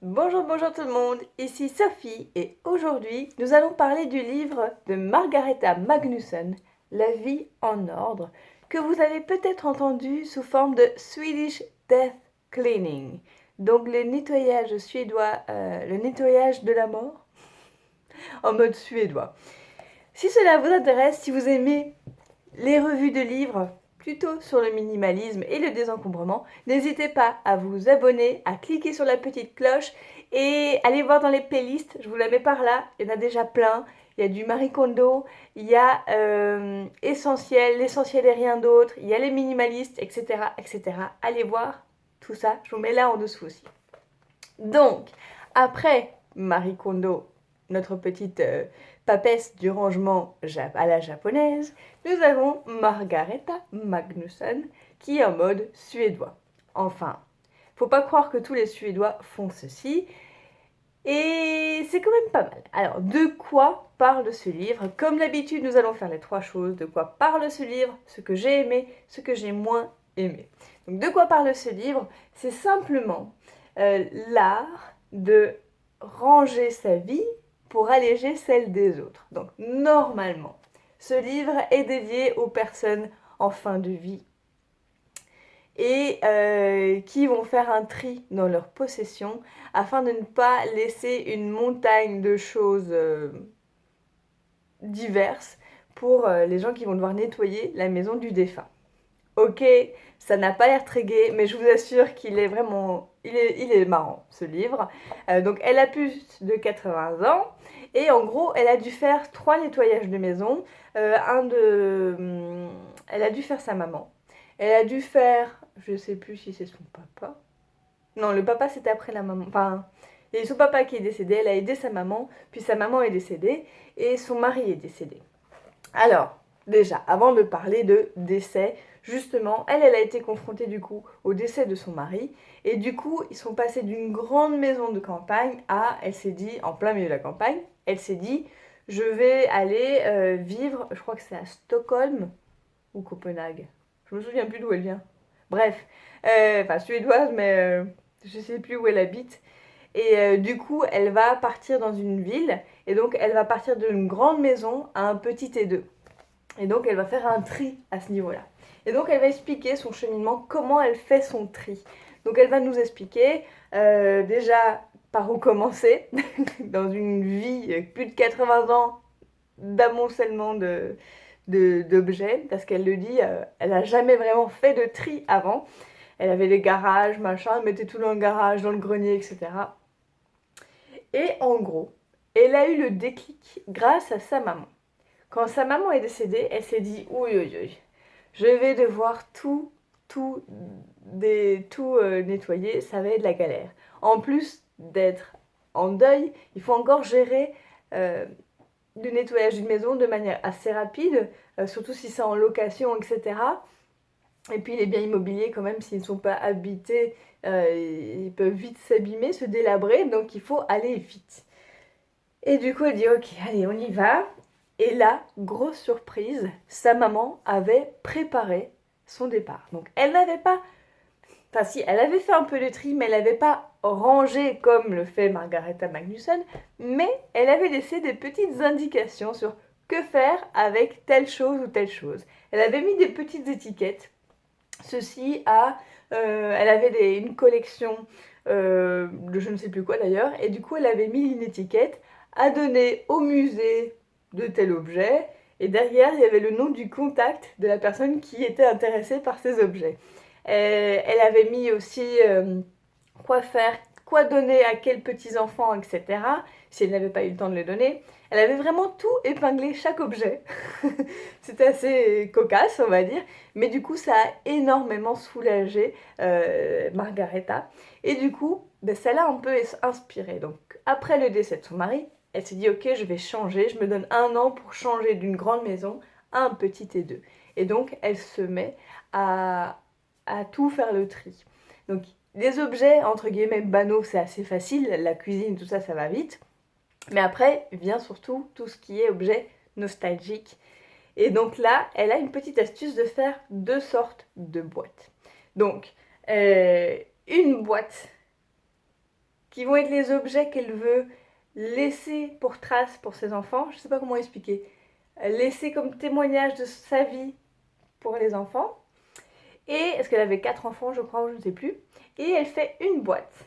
Bonjour, bonjour tout le monde, ici Sophie et aujourd'hui nous allons parler du livre de Margareta Magnusson, La vie en ordre, que vous avez peut-être entendu sous forme de Swedish Death Cleaning, donc le nettoyage suédois, le nettoyage de la mort en mode suédois. Si cela vous intéresse, si vous aimez les revues de livres plutôt sur le minimalisme et le désencombrement, n'hésitez pas à vous abonner, à cliquer sur la petite cloche et allez voir dans les playlists, je vous la mets par là, il y en a déjà plein. Il y a du Marie Kondo, il y a Essentiel, l'essentiel et rien d'autre, il y a les minimalistes, etc., etc. Allez voir tout ça, je vous mets là en dessous aussi. Donc, après Marie Kondo, notre petite papesse du rangement à la japonaise, nous avons Margareta Magnusson qui est en mode suédois. Enfin, faut pas croire que tous les Suédois font ceci. Et c'est quand même pas mal. Alors, de quoi parle ce livre? Comme d'habitude, nous allons faire les trois choses. De quoi parle ce livre? Ce que j'ai aimé, ce que j'ai moins aimé. Donc, de quoi parle ce livre? C'est simplement l'art de ranger sa vie pour alléger celle des autres. Donc, normalement, ce livre est dédié aux personnes en fin de vie et qui vont faire un tri dans leur possession afin de ne pas laisser une montagne de choses diverses pour les gens qui vont devoir nettoyer la maison du défunt. Ok, ça n'a pas l'air très gai, mais je vous assure qu'il est vraiment... Il est marrant, ce livre. Donc, elle a plus de 80 ans. Et en gros, elle a dû faire 3 nettoyages de maison. Elle a dû faire sa maman. Elle a dû faire... Je sais plus si c'est son papa. Non, le papa, c'était après la maman. Enfin, il y a son papa qui est décédé. Elle a aidé sa maman. Puis sa maman est décédée. Et son mari est décédé. Alors, déjà, avant de parler de décès, justement, elle a été confrontée du coup au décès de son mari. Et du coup, ils sont passés d'une grande maison de campagne à, elle s'est dit, en plein milieu de la campagne, elle s'est dit, je vais aller vivre, je crois que c'est à Stockholm ou Copenhague. Je me souviens plus d'où elle vient. Bref, enfin suédoise, mais je sais plus où elle habite. Et du coup, elle va partir dans une ville. Et donc, elle va partir d'une grande maison à un petit T2. Et donc, elle va faire un tri à ce niveau-là. Et donc, elle va expliquer son cheminement, comment elle fait son tri. Donc, elle va nous expliquer déjà par où commencer dans une vie avec plus de 80 ans d'amoncellement d'objets, parce qu'elle le dit, elle n'a jamais vraiment fait de tri avant. Elle avait les garages, machin, elle mettait tout dans le garage, dans le grenier, etc. Et en gros, elle a eu le déclic grâce à sa maman. Quand sa maman est décédée, elle s'est dit oui, oui, oui, je vais devoir tout nettoyer, ça va être de la galère. En plus d'être en deuil, il faut encore gérer le nettoyage d'une maison de manière assez rapide, surtout si c'est en location, etc. Et puis les biens immobiliers, quand même, s'ils ne sont pas habités, ils peuvent vite s'abîmer, se délabrer, donc il faut aller vite. Et du coup, elle dit ok, allez, on y va. Et là, grosse surprise, sa maman avait préparé son départ. Donc elle n'avait pas, enfin si, elle avait fait un peu de tri, mais elle n'avait pas rangé comme le fait Margareta Magnusson, mais elle avait laissé des petites indications sur que faire avec telle chose ou telle chose. Elle avait mis des petites étiquettes. Ceci a, elle avait une collection de je ne sais plus quoi d'ailleurs, et du coup elle avait mis une étiquette à donner au musée de tel objet, et derrière il y avait le nom du contact de la personne qui était intéressée par ces objets. Elle avait mis aussi quoi faire, quoi donner à quels petits-enfants, etc. Si elle n'avait pas eu le temps de les donner. Elle avait vraiment tout épinglé, chaque objet. C'était assez cocasse, on va dire. Mais du coup, ça a énormément soulagé Margareta. Et du coup, ben, ça l'a un peu inspirée. Donc, après le décès de son mari, elle s'est dit, ok, je vais changer. Je me donne 1 an pour changer d'une grande maison à un petit T2. Et donc, elle se met à tout faire le tri. Donc, les objets, entre guillemets, banaux, c'est assez facile. La cuisine, tout ça, ça va vite. Mais après vient surtout tout ce qui est objet nostalgique. Et donc là, elle a une petite astuce de faire 2 sortes de boîtes. Donc, une boîte qui vont être les objets qu'elle veut laisser pour trace pour ses enfants. Je ne sais pas comment expliquer. Laisser comme témoignage de sa vie pour les enfants. Et, parce qu'elle avait 4 enfants, je crois, ou je ne sais plus. Et elle fait une boîte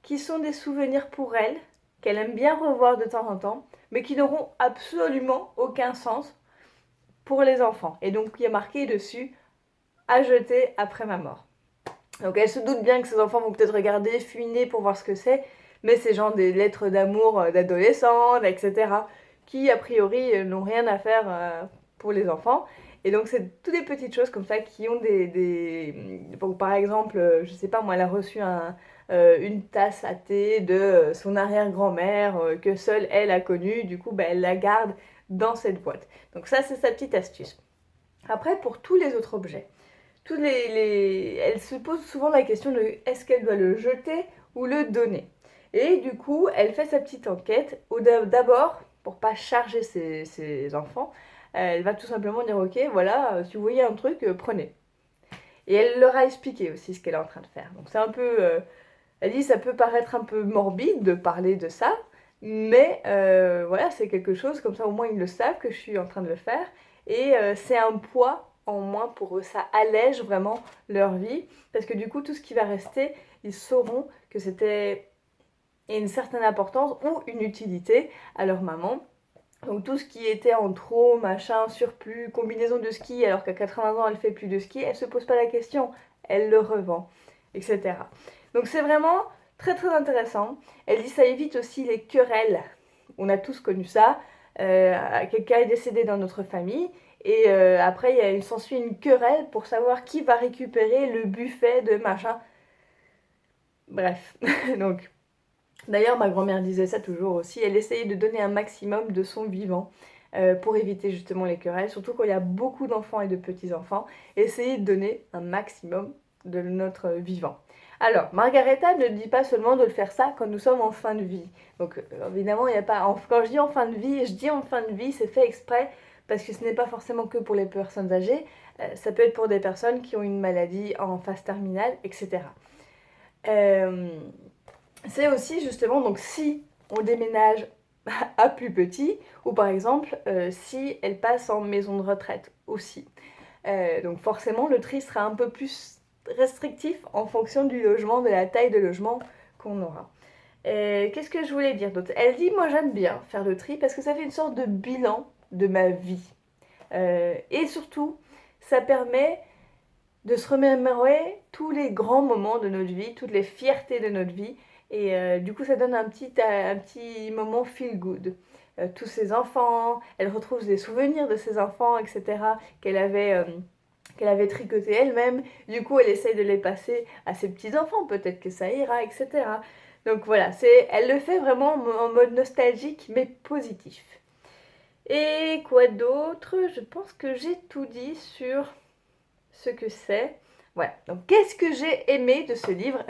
qui sont des souvenirs pour elle, qu'elle aime bien revoir de temps en temps, mais qui n'auront absolument aucun sens pour les enfants. Et donc, il y a marqué dessus « à jeter après ma mort ». Donc, elle se doute bien que ses enfants vont peut-être regarder, fouiner pour voir ce que c'est, mais c'est genre des lettres d'amour d'adolescents, etc., qui, a priori, n'ont rien à faire pour les enfants. Et donc, c'est toutes des petites choses comme ça qui ont Donc, par exemple, je sais pas, moi, elle a reçu une tasse à thé de son arrière-grand-mère que seule elle a connue. Du coup, elle la garde dans cette boîte. Donc ça, c'est sa petite astuce. Après, pour tous les autres objets, elle se pose souvent la question de est-ce qu'elle doit le jeter ou le donner. Et du coup, elle fait sa petite enquête. D'abord, pour pas charger ses enfants, elle va tout simplement dire ok, voilà, si vous voyez un truc, prenez. Et elle leur a expliqué aussi ce qu'elle est en train de faire. Donc c'est un peu... elle dit ça peut paraître un peu morbide de parler de ça, mais voilà, c'est quelque chose, comme ça au moins ils le savent que je suis en train de le faire. Et c'est un poids en moins pour eux, ça allège vraiment leur vie, parce que du coup tout ce qui va rester, ils sauront que c'était une certaine importance ou une utilité à leur maman. Donc tout ce qui était en trop, machin, surplus, combinaison de ski, alors qu'à 80 ans elle fait plus de ski, elle se pose pas la question, elle le revend, etc. Donc c'est vraiment très très intéressant. Elle dit ça évite aussi les querelles. On a tous connu ça. Quelqu'un est décédé dans notre famille et après il s'ensuit une querelle pour savoir qui va récupérer le buffet de machin. Bref, donc d'ailleurs, ma grand-mère disait ça toujours aussi, elle essayait de donner un maximum de son vivant pour éviter justement les querelles, surtout quand il y a beaucoup d'enfants et de petits-enfants, essayer de donner un maximum de notre vivant. Alors, Margaretha ne dit pas seulement de le faire ça quand nous sommes en fin de vie. Donc, évidemment, il n'y a pas... Quand je dis en fin de vie, c'est fait exprès, parce que ce n'est pas forcément que pour les personnes âgées, ça peut être pour des personnes qui ont une maladie en phase terminale, etc. C'est aussi justement, donc si on déménage à plus petit, ou par exemple si elle passe en maison de retraite aussi. Donc forcément le tri sera un peu plus restrictif en fonction du logement, de la taille de logement qu'on aura. Qu'est-ce que je voulais dire d'autre? Elle dit, moi j'aime bien faire le tri parce que ça fait une sorte de bilan de ma vie. Et surtout, ça permet de se remémorer tous les grands moments de notre vie, toutes les fiertés de notre vie. Et du coup, ça donne un petit moment feel good. Tous ses enfants, elle retrouve des souvenirs de ses enfants, etc., qu'elle avait tricoté elle-même. Du coup, elle essaye de les passer à ses petits-enfants, peut-être que ça ira, etc. Donc voilà, elle le fait vraiment en mode nostalgique, mais positif. Et quoi d'autre? Je pense que j'ai tout dit sur ce que c'est. Voilà, donc qu'est-ce que j'ai aimé de ce livre?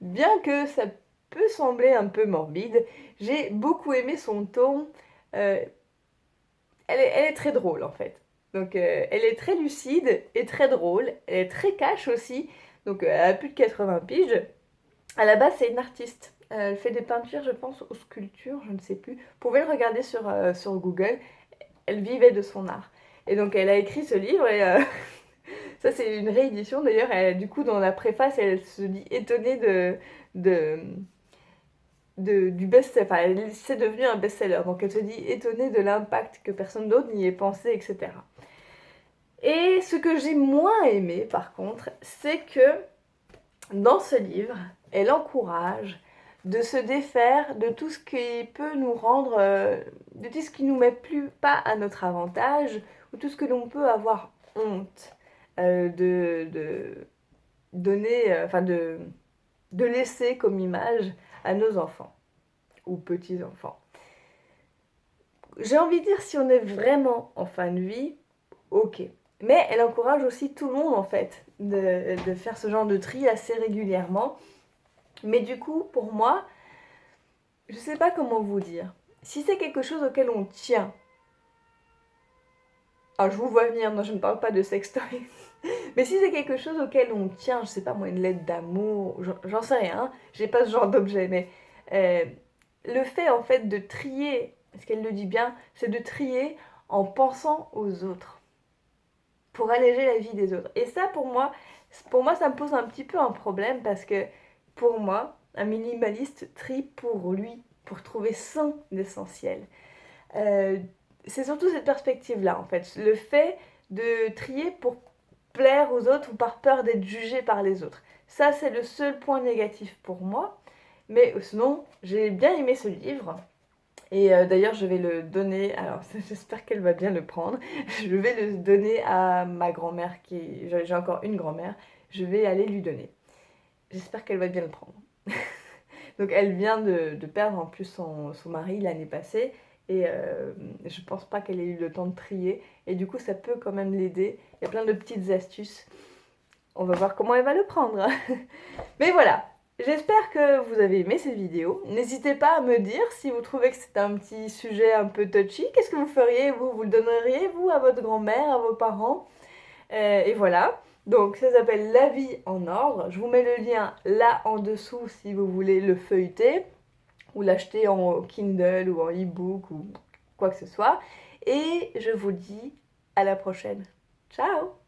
Bien que ça peut sembler un peu morbide, j'ai beaucoup aimé son ton. Elle est très drôle en fait. Donc elle est très lucide et très drôle. Elle est très cash aussi. Donc elle a plus de 80 piges. À la base, c'est une artiste. Elle fait des peintures, je pense, aux sculptures, je ne sais plus. Vous pouvez le regarder sur Google. Elle vivait de son art. Et donc elle a écrit ce livre et ça c'est une réédition d'ailleurs. Du coup, dans la préface, elle se dit étonnée du best-seller. Enfin, c'est devenu un best-seller. Donc elle se dit étonnée de l'impact que personne d'autre n'y ait pensé, etc. Et ce que j'ai moins aimé, par contre, c'est que dans ce livre, elle encourage de se défaire de tout ce qui peut nous rendre, de tout ce qui nous met plus pas à notre avantage, ou tout ce que l'on peut avoir honte de donner, de laisser comme image à nos enfants ou petits-enfants. J'ai envie de dire, si on est vraiment en fin de vie, ok. Mais elle encourage aussi tout le monde en fait de faire ce genre de tri assez régulièrement. Mais du coup, pour moi, je sais pas comment vous dire. Si c'est quelque chose auquel on tient, alors je vous vois venir, non je ne parle pas de sextoy. Mais si c'est quelque chose auquel on tient, je sais pas moi, une lettre d'amour, j'en sais rien, hein, j'ai pas ce genre d'objet, mais euh, le fait en fait de trier, ce qu'elle le dit bien, c'est de trier en pensant aux autres, pour alléger la vie des autres. Et ça pour moi ça me pose un petit peu un problème parce que pour moi, un minimaliste trie pour lui, pour trouver son essentiel. Euh, c'est surtout cette perspective-là, en fait. Le fait de trier pour plaire aux autres ou par peur d'être jugé par les autres. Ça, c'est le seul point négatif pour moi. Mais sinon, j'ai bien aimé ce livre. Et d'ailleurs, je vais le donner. Alors, j'espère qu'elle va bien le prendre. Je vais le donner à ma grand-mère, qui. J'ai encore une grand-mère. Je vais aller lui donner. J'espère qu'elle va bien le prendre. Donc elle vient de perdre en plus son mari l'année passée et je pense pas qu'elle ait eu le temps de trier et du coup ça peut quand même l'aider. Il y a plein de petites astuces. On va voir comment elle va le prendre. Mais voilà, j'espère que vous avez aimé cette vidéo. N'hésitez pas à me dire si vous trouvez que c'est un petit sujet un peu touchy. Qu'est-ce que vous feriez vous? Vous le donneriez vous à votre grand-mère, à vos parents? Et voilà. Donc ça s'appelle La vie en ordre. Je vous mets le lien là en dessous si vous voulez le feuilleter ou l'acheter en Kindle ou en e-book ou quoi que ce soit. Et je vous dis à la prochaine. Ciao!